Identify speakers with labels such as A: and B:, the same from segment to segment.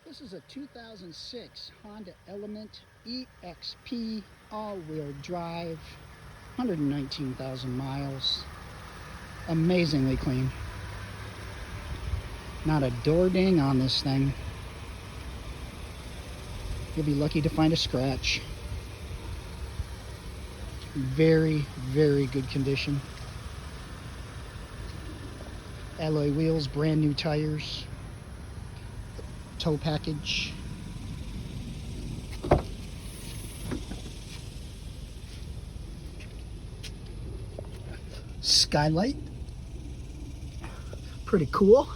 A: This is a 2006 Honda Element EXP all-wheel drive, 119,000 miles. Amazingly clean. Not a door ding on this thing. You'll be lucky to find a scratch. Very, very good condition. Alloy wheels, brand new tires. Tow package. Skylight. Pretty cool.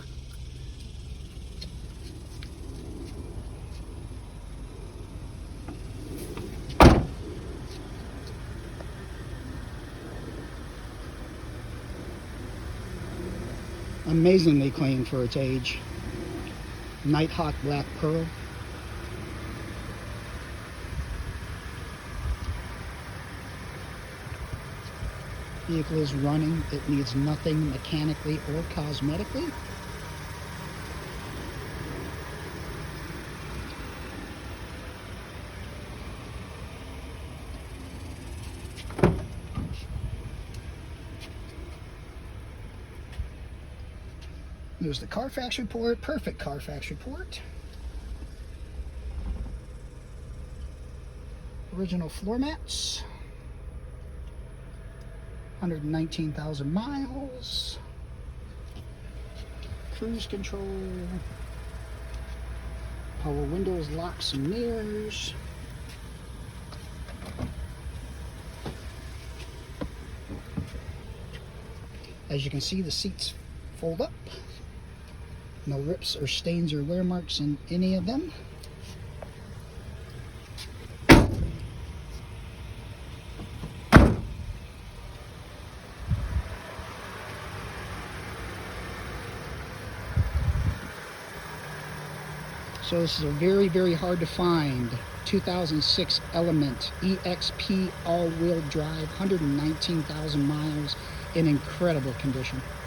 A: Amazingly clean for its age. Nighthawk black pearl. Vehicle is running. It needs nothing mechanically or cosmetically. There's the Carfax report, perfect Carfax report. Original floor mats. 119,000 miles. Cruise control. Power windows, locks and mirrors. As you can see, the seats fold up. No rips or stains or wear marks in any of them. So this is a very, very hard to find 2006 Element EXP all-wheel drive, 119,000 miles in incredible condition.